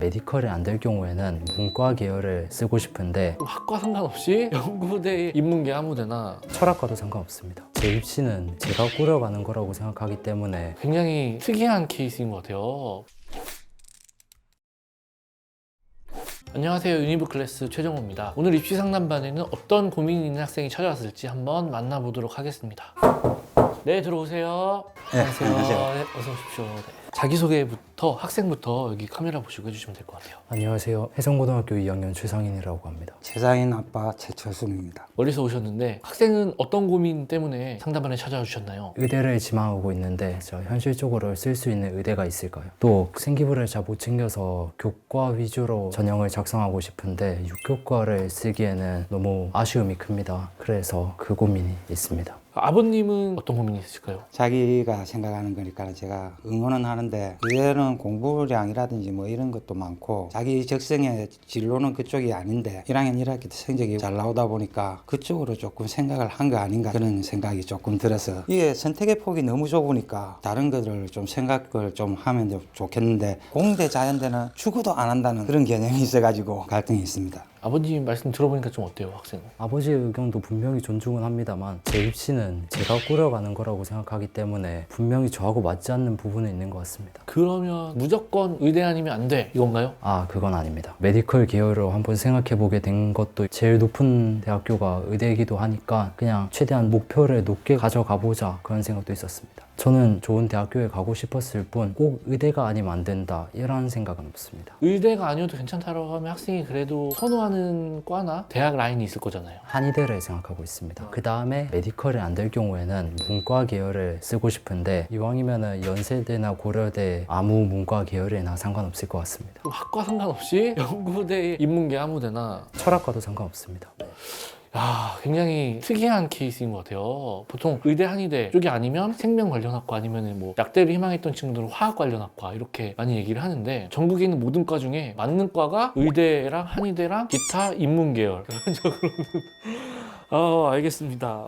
메디컬이 안 될 경우에는 문과 계열을 쓰고 싶은데 학과 상관없이 연구대, 인문계 아무데나 철학과도 상관없습니다. 제 입시는 제가 꾸려가는 거라고 생각하기 때문에 굉장히 특이한 케이스인 것 같아요. 안녕하세요, 유니브 클래스 최정호입니다. 오늘 입시 상담반에는 어떤 고민이 있는 학생이 찾아왔을지 한번 만나보도록 하겠습니다. 네, 들어오세요. 네, 안녕하세요. 안녕하세요. 네, 어서 오십시오. 네. 자기소개부터 학생부터 여기 카메라 보시고 해주시면 될 것 같아요. 안녕하세요. 해성고등학교 2학년 최상인이라고 합니다. 최상인 아빠 최철순입니다. 멀리서 오셨는데 학생은 어떤 고민 때문에 상담반에 찾아와 주셨나요? 의대를 지망하고 있는데 저 현실적으로 쓸 수 있는 의대가 있을까요? 또 생기부를 잘 못 챙겨서 교과 위주로 전형을 작성하고 싶은데 육교과를 쓰기에는 너무 아쉬움이 큽니다. 그래서 그 고민이 있습니다. 아버님은 어떤 고민이 있으실까요? 자기가 생각하는 거니까 제가 응원은 하는데 의대는 공부량이라든지 뭐 이런 것도 많고 자기 적성의 진로는 그쪽이 아닌데 1학년 1학기 때 성적이 잘 나오다 보니까 그쪽으로 조금 생각을 한 거 아닌가 그런 생각이 조금 들어서 이게 선택의 폭이 너무 좁으니까 다른 것들을 좀 생각을 좀 하면 좋겠는데 공대 자연대는 죽어도 안 한다는 그런 개념이 있어가지고 갈등이 있습니다. 아버님 말씀 들어보니까 좀 어때요, 학생은? 아버지의 의견도 분명히 존중은 합니다만 제 입시는 제가 꾸려가는 거라고 생각하기 때문에 분명히 저하고 맞지 않는 부분은 있는 것 같습니다. 그러면 무조건 의대 아니면 안 돼, 이건가요? 아, 그건 아닙니다. 메디컬 계열로 한번 생각해보게 된 것도 제일 높은 대학교가 의대이기도 하니까 그냥 최대한 목표를 높게 가져가보자 그런 생각도 있었습니다. 저는 좋은 대학교에 가고 싶었을 뿐 꼭 의대가 아니면 안 된다 이런 생각은 없습니다. 의대가 아니어도 괜찮다고 하면 학생이 그래도 선호하는 과나 대학 라인이 있을 거잖아요. 한의대를 생각하고 있습니다. 그 다음에 메디컬이 안 될 경우에는 문과 계열을 쓰고 싶은데 이왕이면은 연세대나 고려대 아무 문과 계열이나 상관없을 것 같습니다. 학과 상관없이 연구대, 인문계 아무데나. 철학과도 상관없습니다. 야, 굉장히 특이한 케이스인 것 같아요. 보통 의대, 한의대 쪽이 아니면 생명 관련학과 아니면 뭐 약대를 희망했던 친구들은 화학 관련학과 이렇게 많이 얘기를 하는데 전국에 있는 모든 과 중에 맞는 과가 의대랑 한의대랑 기타 인문계열. 기본적으로는 알겠습니다.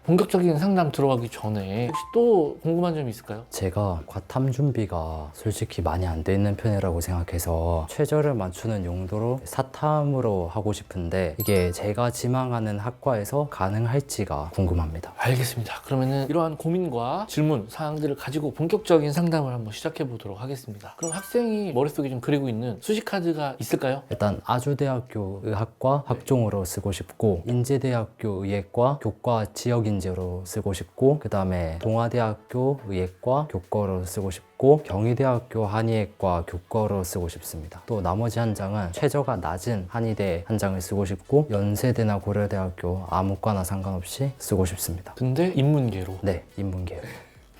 본격적인 상담 들어가기 전에 혹시 또 궁금한 점이 있을까요? 제가 과탐 준비가 솔직히 많이 안 돼 있는 편이라고 생각해서 최저를 맞추는 용도로 사탐으로 하고 싶은데 이게 제가 지망하는 학과에서 가능할지가 궁금합니다. 알겠습니다. 그러면은 이러한 고민과 질문, 사항들을 가지고 본격적인 상담을 한번 시작해 보도록 하겠습니다. 그럼 학생이 머릿속에 좀 그리고 있는 수식카드가 있을까요? 일단 아주대학교 의학과 학종으로 쓰고 싶고 인제대학교 의예과 교과 지역인재로 쓰고 싶고 그 다음에 동아대학교 의예과 교과로 쓰고 싶고 경희대학교 한의학과 교과로 쓰고 싶습니다. 또 나머지 한 장은 최저가 낮은 한의대 한 장을 쓰고 싶고 연세대나 고려대학교 아무 과나 상관없이 쓰고 싶습니다. 근데 인문계로. 네, 인문계열.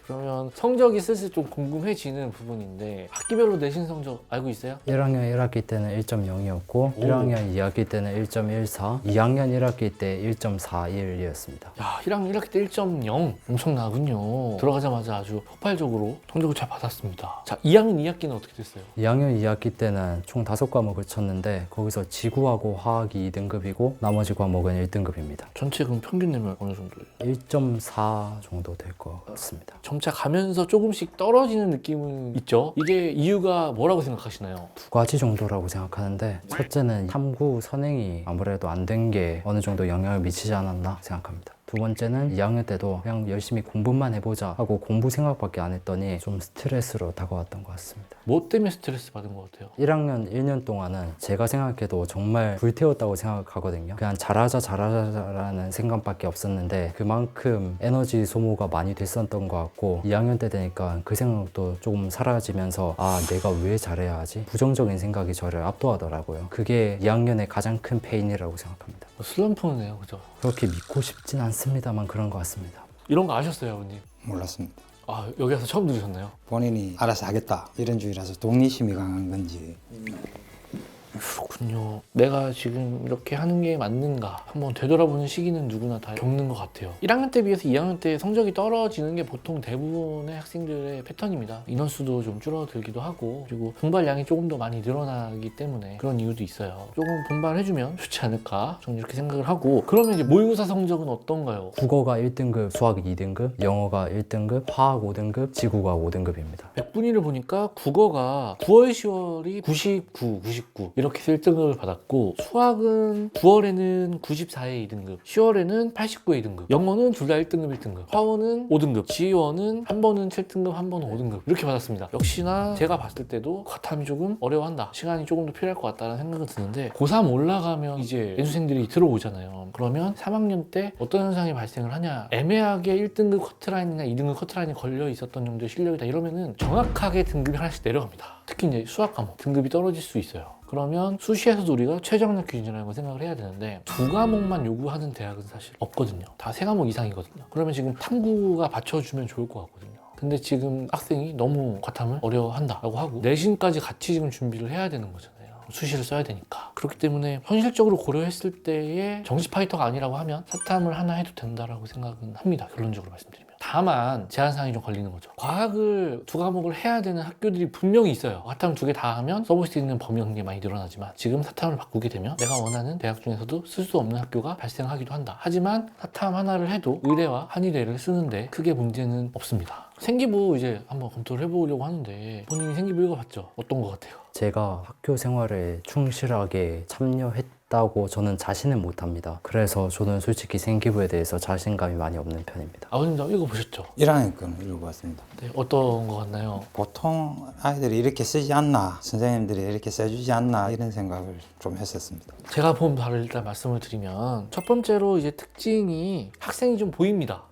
그러면 성적이 슬슬 좀 궁금해지는 부분인데 학기별로 내신 성적 알고 있어요? 1학년 1학기 때는 1.0이었고 1학년 2학기 때는 1.14, 2학년 1학기 때 1.41이었습니다. 야, 1학년 1학기 때 1.0 엄청나군요. 들어가자마자 아주 폭발적으로 성적을 잘 받았습니다. 자, 2학년 2학기는 어떻게 됐어요? 2학년 2학기 때는 총 5과목을 쳤는데 거기서 지구하고 화학이 2등급이고 나머지 과목은 1등급입니다. 전체 그럼 평균 내면 어느 정도예요? 1.4 정도 될 것 같습니다. 점차 가면서 조금씩 떨어지는 느낌은 있죠? 이게 이유가 뭐라고 생각하시나요? 두 가지 정도라고 생각하는데 첫째는 탐구 선행이 아무래도 안 된 게 어느 정도 영향을 미치지 않았나 생각합니다. 두 번째는 2학년 때도 그냥 열심히 공부만 해보자 하고 공부 생각밖에 안 했더니 좀 스트레스로 다가왔던 것 같습니다. 뭐 때문에 스트레스 받은 것 같아요? 1학년 1년 동안은 제가 생각해도 정말 불태웠다고 생각하거든요. 그냥 잘하자라는 생각밖에 없었는데 그만큼 에너지 소모가 많이 됐었던 것 같고 2학년 때 되니까 그 생각도 조금 사라지면서 아, 내가 왜 잘해야 하지? 부정적인 생각이 저를 압도하더라고요. 그게 2학년의 가장 큰 페인이라고 생각합니다. 슬럼프네요, 그죠? 그렇게 믿고 싶진 않습니다만 그런 것 같습니다. 이런 거 아셨어요, 아버님? 몰랐습니다. 아, 여기 와서 처음 들으셨나요? 본인이 알아서 하겠다 이런 주의라서 독립심이 강한 건지 그렇구나. 그렇군요. 내가 지금 이렇게 하는 게 맞는가 한번 되돌아보는 시기는 누구나 다 겪는 것 같아요. 1학년 때 비해서 2학년 때 성적이 떨어지는 게 보통 대부분의 학생들의 패턴입니다. 인원수도 좀 줄어들기도 하고 그리고 분발량이 조금 더 많이 늘어나기 때문에 그런 이유도 있어요. 조금 분발해주면 좋지 않을까 저는 이렇게 생각을 하고 그러면 이제 모의고사 성적은 어떤가요? 국어가 1등급, 수학 2등급, 영어가 1등급, 화학 5등급, 지구가 5등급입니다. 백분위를 보니까 국어가 9월, 10월이 99, 99 이렇게 해서 1등급을 받았고 수학은 9월에는 94에 2등급, 10월에는 89에 2등급, 영어는 둘 다 1등급, 1등급, 화원은 5등급, 지원은 한 번은 7등급, 한 번은 5등급 이렇게 받았습니다. 역시나 제가 봤을 때도 과탐이 조금 어려워한다. 시간이 조금 더 필요할 것 같다는 생각은 드는데 고3 올라가면 이제 연수생들이 들어오잖아요. 그러면 3학년 때 어떤 현상이 발생을 하냐 애매하게 1등급 커트라인이나 2등급 커트라인이 걸려 있었던 정도의 실력이다 이러면은 정확하게 등급이 하나씩 내려갑니다. 특히 이제 수학 과목 등급이 떨어질 수 있어요. 그러면 수시에서도 우리가 최저학력 기준이라고 생각을 해야 되는데 두 과목만 요구하는 대학은 사실 없거든요. 다 세 과목 이상이거든요. 그러면 지금 탐구가 받쳐주면 좋을 것 같거든요. 근데 지금 학생이 너무 과탐을 어려워한다라고 하고 내신까지 같이 지금 준비를 해야 되는 거잖아요. 수시를 써야 되니까. 그렇기 때문에 현실적으로 고려했을 때의 정시 파이터가 아니라고 하면 사탐을 하나 해도 된다라고 생각은 합니다. 결론적으로 말씀드리면. 다만 제한사항이 좀 걸리는 거죠. 과학을 두 과목을 해야 되는 학교들이 분명히 있어요. 사탐 두 개 다 하면 써볼 수 있는 범위 한게 많이 늘어나지만 지금 사탐을 바꾸게 되면 내가 원하는 대학 중에서도 쓸 수 없는 학교가 발생하기도 한다. 하지만 사탐 하나를 해도 의대와 한의대를 쓰는데 크게 문제는 없습니다. 생기부 이제 한번 검토를 해보려고 하는데 본인이 생기부 읽어봤죠? 어떤 것 같아요? 제가 학교 생활에 충실하게 참여했다고 저는 자신은 못합니다. 그래서 저는 솔직히 생기부에 대해서 자신감이 많이 없는 편입니다. 아버님도 읽어보셨죠? 1학년 거는 읽어봤습니다. 네, 어떤 것 같나요? 보통 아이들이 이렇게 쓰지 않나, 선생님들이 이렇게 써주지 않나 이런 생각을 좀 했었습니다. 제가 본 바를 일단 말씀을 드리면 첫 번째로 이제 특징이 학생이 좀 보입니다.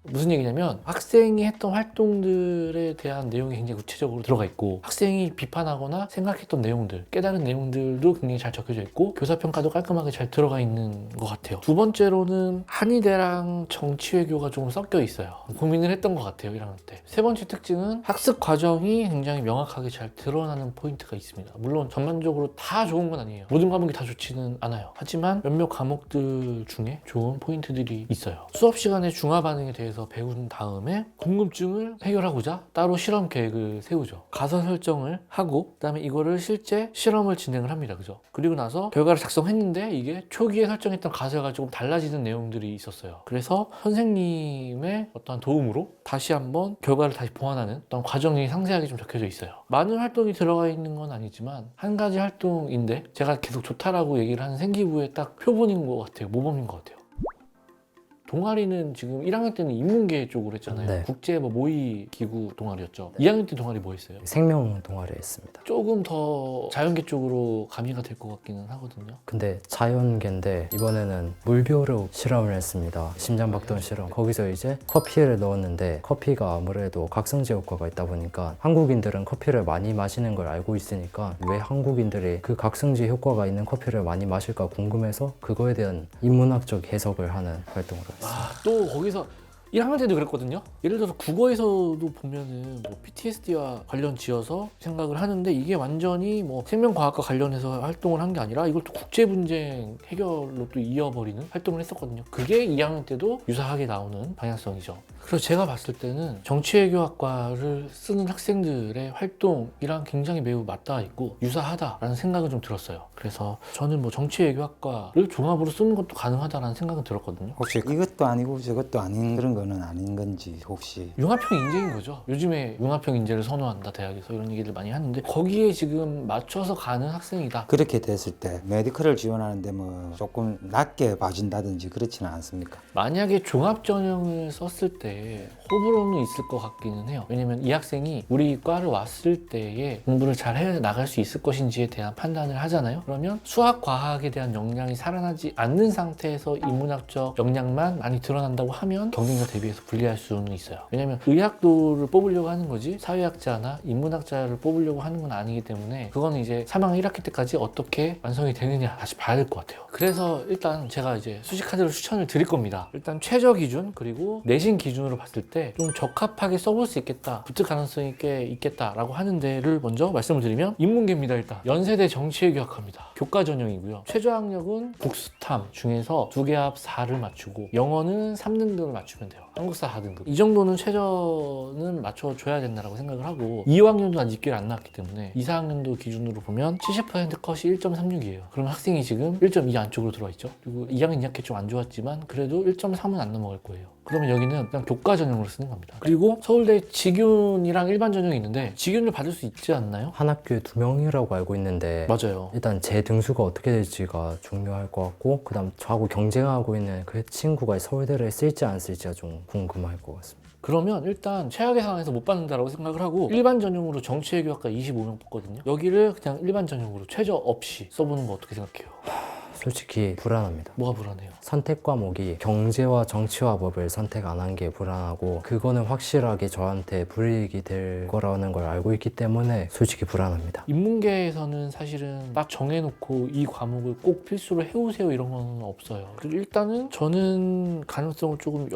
무슨 얘기냐면 학생이 했던 활동들에 대한 내용이 굉장히 구체적으로 들어가 있고 학생이 비판하거나 생각했던 내용들, 깨달은 내용들도 굉장히 잘 적혀져 있고 교사평가도 깔끔하게 잘 들어가 있는 것 같아요. 두 번째로는 한의대랑 정치외교가 조금 섞여 있어요. 고민을 했던 것 같아요, 1학년 때. 세 번째 특징은 학습 과정이 굉장히 명확하게 잘 드러나는 포인트가 있습니다. 물론 전반적으로 다 좋은 건 아니에요. 모든 과목이 다 좋지는 않아요. 하지만 몇몇 과목들 중에 좋은 포인트들이 있어요. 수업 시간에 중화 반응에 대해서 배운 다음에 궁금증을 해결하고자 따로 실험 계획을 세우죠. 가설 설정을 하고 그다음에 이거를 실제 실험을 진행을 합니다. 그죠? 그리고 나서 결과를 작성했는데 이게 초기에 설정했던 가설과 조금 달라지는 내용들이 있었어요. 그래서 선생님의 어떤 도움으로 다시 한번 결과를 다시 보완하는 어떤 과정이 상세하게 좀 적혀져 있어요. 많은 활동이 들어가 있는 건 아니지만 한 가지 활동인데 제가 계속 좋다라고 얘기를 하는 생기부의 딱 표본인 것 같아요. 모범인 것 같아요. 동아리는 지금 1학년 때는 인문계 쪽으로 했잖아요. 네. 국제 모의 기구 동아리였죠. 2학년 때 동아리 뭐 했어요? 생명 동아리 했습니다. 조금 더 자연계 쪽으로 가미가 될 것 같기는 하거든요. 근데 자연계인데 이번에는 물벼룩 실험을 했습니다. 심장박동 실험. 거기서 이제 커피를 넣었는데 커피가 아무래도 각성제 효과가 있다 보니까 한국인들은 커피를 많이 마시는 걸 알고 있으니까 왜 한국인들이 그 각성제 효과가 있는 커피를 많이 마실까 궁금해서 그거에 대한 인문학적 해석을 하는 활동으로 했습니다. 또 거기서 1학년 때도 그랬거든요. 예를 들어서 국어에서도 보면은 뭐 PTSD와 관련 지어서 생각을 하는데 이게 완전히 뭐 생명과학과 관련해서 활동을 한 게 아니라 이걸 또 국제분쟁 해결로 또 이어버리는 활동을 했었거든요. 그게 2학년 때도 유사하게 나오는 방향성이죠. 그래서 제가 봤을 때는 정치외교학과를 쓰는 학생들의 활동이랑 굉장히 매우 맞닿아 있고 유사하다라는 생각은 좀 들었어요. 그래서 저는 뭐 정치외교학과를 종합으로 쓰는 것도 가능하다라는 생각은 들었거든요. 혹시 이것도 아니고 저것도 아닌 그런 거는 아닌 건지 혹시 융합형 인재인 거죠. 요즘에 융합형 인재를 선호한다 대학에서 이런 얘기를 많이 하는데 거기에 지금 맞춰서 가는 학생이다. 그렇게 됐을 때 메디컬을 지원하는데 뭐 조금 낮게 봐준다든지 그렇지는 않습니까? 만약에 종합 전형을 썼을 때 호불호는 있을 것 같기는 해요. 왜냐면 이 학생이 우리 과를 왔을 때에 공부를 잘 해 나갈 수 있을 것인지에 대한 판단을 하잖아요. 그러면 수학, 과학에 대한 역량이 살아나지 않는 상태에서 인문학적 역량만 많이 드러난다고 하면 경쟁자 대비해서 불리할 수는 있어요. 왜냐면 의학도를 뽑으려고 하는 거지 사회학자나 인문학자를 뽑으려고 하는 건 아니기 때문에 그거는 이제 3학년 1학기 때까지 어떻게 완성이 되느냐 다시 봐야 될 것 같아요. 그래서 일단 제가 이제 수시카드를 추천을 드릴 겁니다. 일단 최저 기준 그리고 내신 기준으로 기준으로 봤을 때 좀 적합하게 써볼 수 있겠다, 붙을 가능성이 꽤 있겠다라고 하는 데를 먼저 말씀을 드리면 인문계입니다. 일단 연세대 정치외교학과입니다. 교과 전형이고요. 최저학력은 국수탐 중에서 2개 합 4를 맞추고 영어는 3등급을 맞추면 돼요. 한국사 4등급. 이 정도는 최저는 맞춰줘야 된다고 생각을 하고 2학년도 아직 입결 안 나왔기 때문에 2, 4학년도 기준으로 보면 70% 컷이 1.36이에요. 그럼 학생이 지금 1.2 안쪽으로 들어와 있죠. 그리고 2학년 2학기 좀 안 좋았지만 그래도 1.3은 안 넘어갈 거예요. 그러면 여기는 그냥 교과 전형으로 쓰는 겁니다. 그리고 서울대 직윤이랑 일반 전형이 있는데 직윤을 받을 수 있지 않나요? 한 학교에 2명이라고 알고 있는데 맞아요. 일단 제 등수가 어떻게 될지가 중요할 것 같고 그다음 저하고 경쟁하고 있는 그 친구가 서울대를 쓸지 안 쓸지가 좀 궁금할 것 같습니다. 그러면 일단 최악의 상황에서 못 받는다라고 생각을 하고 일반 전형으로 정치외교학과 25명 뽑거든요. 여기를 그냥 일반 전형으로 최저 없이 써보는 거 어떻게 생각해요? 솔직히 불안합니다. 뭐가 불안해요? 선택 과목이 경제와 정치와 법을 선택 안 한 게 불안하고 그거는 확실하게 저한테 불이익이 될 거라는 걸 알고 있기 때문에 솔직히 불안합니다. 인문계에서는 사실은 딱 정해놓고 이 과목을 꼭 필수로 해오세요 이런 건 없어요. 그리고 일단은 저는 가능성을 조금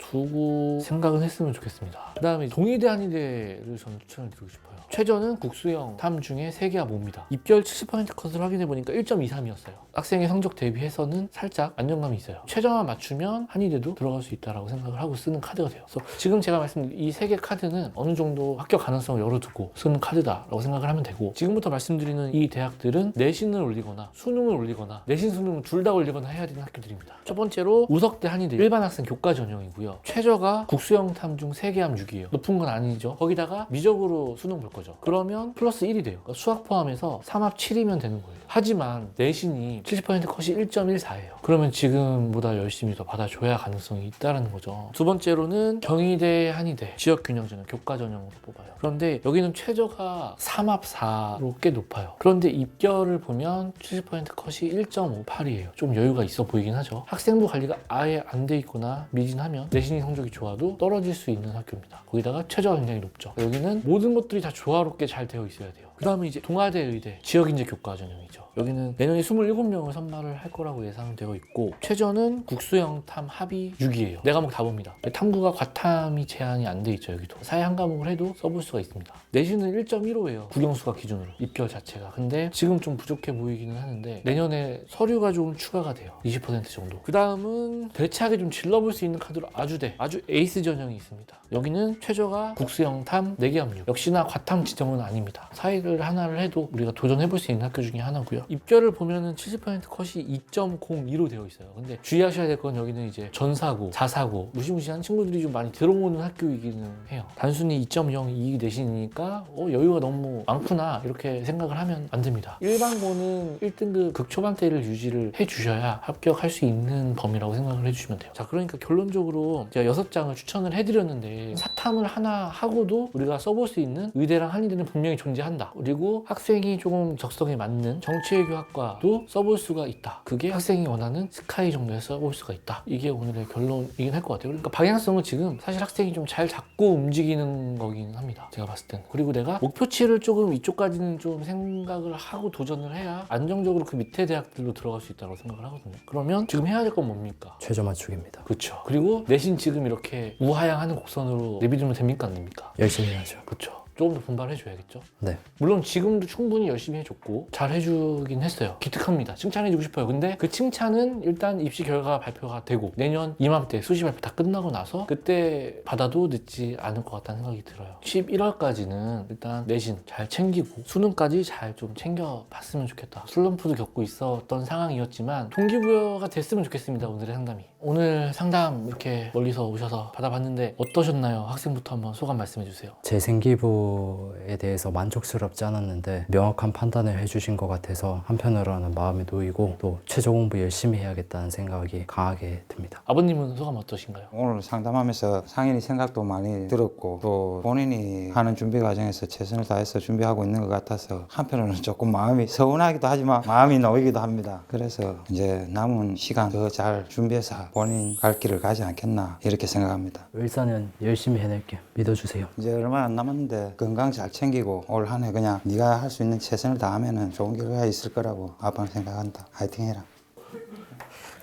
열어두고 생각은 했으면 좋겠습니다. 그 다음에 동의대 한의대를 저는 추천을 드리고 싶어요. 최저는 국수형 탐 중에 3개 합 5입니다. 입결 70% 컷을 확인해보니까 1.23이었어요. 학생의 성적 대비해서는 살짝 안정감이 있어요. 최저만 맞추면 한의대도 들어갈 수 있다고 생각을 하고 쓰는 카드가 돼요. 그래서 지금 제가 말씀드린 이 3개 카드는 어느 정도 합격 가능성을 열어두고 쓰는 카드다라고 생각을 하면 되고 지금부터 말씀드리는 이 대학들은 내신을 올리거나 수능을 올리거나 내신 수능을 둘 다 올리거나 해야 되는 학교들입니다. 첫 번째로 우석대 한의대 일반 학생 교과 전형이고요. 최저가 국수형 탐 중 3개 합 6이에요. 높은 건 아니죠. 거기다가 미적으로 수능 볼 거죠. 그러면 플러스 1이 돼요. 그러니까 수학 포함해서 3합 7이면 되는 거예요. 하지만 내신이 70% 컷이 1.14예요. 그러면 지금보다 열심히 더 받아줘야 가능성이 있다는 거죠. 두 번째로는 경희대, 한의대 지역균형 전형, 교과 전형으로 뽑아요. 그런데 여기는 최저가 3합 4로 꽤 높아요. 그런데 입결을 보면 70% 컷이 1.58이에요. 좀 여유가 있어 보이긴 하죠. 학생부 관리가 아예 안 돼 있거나 미진하면 내신이 성적이 좋아도 떨어질 수 있는 학교입니다. 거기다가 최저가 굉장히 높죠. 여기는 모든 것들이 다 조화롭게 잘 되어 있어야 돼요. 그 다음에 이제 동아대 의대 지역인재 교과 전형이죠. 여기는 내년에 27명을 선발을 할 거라고 예상되어 있고 최저는 국수형 탐 합이 6이에요. 네 과목 다 봅니다. 탐구가 과탐이 제한이 안 돼 있죠. 여기도 사회 한 과목을 해도 써볼 수가 있습니다. 내신은 1.15예요. 국영수가 기준으로 입결 자체가. 근데 지금 좀 부족해 보이기는 하는데 내년에 서류가 좀 추가가 돼요. 20% 정도. 그 다음은 대차게 좀 질러볼 수 있는 카드로 아주대 아주 에이스 전형이 있습니다. 여기는 최저가 국수형 탐 4개 합류. 역시나 과탐 지정은 아닙니다. 사회를 하나를 해도 우리가 도전해볼 수 있는 학교 중에 하나고요. 입결을 보면은 70% 컷이 2.02로 되어 있어요. 근데 주의하셔야 될 건 여기는 이제 전사고, 자사고 무시무시한 친구들이 좀 많이 들어오는 학교이기는 해요. 단순히 2.02 내신이니까 여유가 너무 많구나 이렇게 생각을 하면 안 됩니다. 일반고는 1등급 극초반대를 유지를 해주셔야 합격할 수 있는 범위라고 생각을 해주시면 돼요. 자, 그러니까 결론적으로 제가 6장을 추천을 해드렸는데 사탐을 하나 하고도 우리가 써볼 수 있는 의대랑 한의대는 분명히 존재한다. 그리고 학생이 조금 적성에 맞는 정치외교학과도 써볼 수가 있다. 그게 학생이 원하는 스카이 정도에서 써볼 수가 있다. 이게 오늘의 결론이긴 할 것 같아요. 그러니까 방향성은 지금 사실 학생이 좀 잘 잡고 움직이는 거긴 합니다. 제가 봤을 때는. 그리고 내가 목표치를 조금 이쪽까지는 좀 생각을 하고 도전을 해야 안정적으로 그 밑에 대학들로 들어갈 수 있다고 생각을 하거든요. 그러면 지금 해야 될 건 뭡니까? 최저 맞추기입니다. 그렇죠. 그리고 내신 지금 이렇게 우하향하는 곡선으로 내비두면 됩니까? 안 됩니까? 열심히 해야죠. 그렇죠. 조금 더 분발해줘야겠죠. 네. 물론 지금도 충분히 열심히 해줬고 잘 해주긴 했어요. 기특합니다. 칭찬해주고 싶어요. 근데 그 칭찬은 일단 입시 결과가 발표가 되고 내년 이맘때 수시 발표 다 끝나고 나서 그때 받아도 늦지 않을 것 같다는 생각이 들어요. 11월까지는 일단 내신 잘 챙기고 수능까지 잘 좀 챙겨봤으면 좋겠다. 슬럼프도 겪고 있었던 상황이었지만 동기부여가 됐으면 좋겠습니다. 오늘의 상담이. 오늘 상담 이렇게 멀리서 오셔서 받아봤는데 어떠셨나요? 학생부터 한번 소감 말씀해주세요. 제 생기부에 대해서 만족스럽지 않았는데 명확한 판단을 해주신 것 같아서 한편으로는 마음이 놓이고 또 최저 공부 열심히 해야겠다는 생각이 강하게 듭니다. 아버님은 소감 어떠신가요? 오늘 상담하면서 상인이 생각도 많이 들었고 또 본인이 하는 준비 과정에서 최선을 다해서 준비하고 있는 것 같아서 한편으로는 조금 마음이 서운하기도 하지만 마음이 놓이기도 합니다. 그래서 이제 남은 시간 더 잘 준비해서 본인 갈 길을 가지 않겠나 이렇게 생각합니다. 일단은 열심히 해낼게요. 믿어주세요. 이제 얼마 안 남았는데 건강 잘 챙기고 올 한 해 그냥 네가 할 수 있는 최선을 다하면 좋은 결과가 있을 거라고 아빠는 생각한다. 화이팅 해라.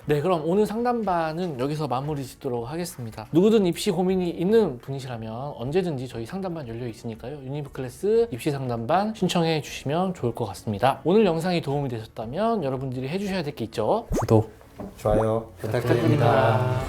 네, 그럼 오늘 상담반은 여기서 마무리 짓도록 하겠습니다. 누구든 입시 고민이 있는 분이시라면 언제든지 저희 상담반 열려 있으니까요. 유니브클래스 입시 상담반 신청해 주시면 좋을 것 같습니다. 오늘 영상이 도움이 되셨다면 여러분들이 해주셔야 될 게 있죠. 구독 좋아요 부탁드립니다.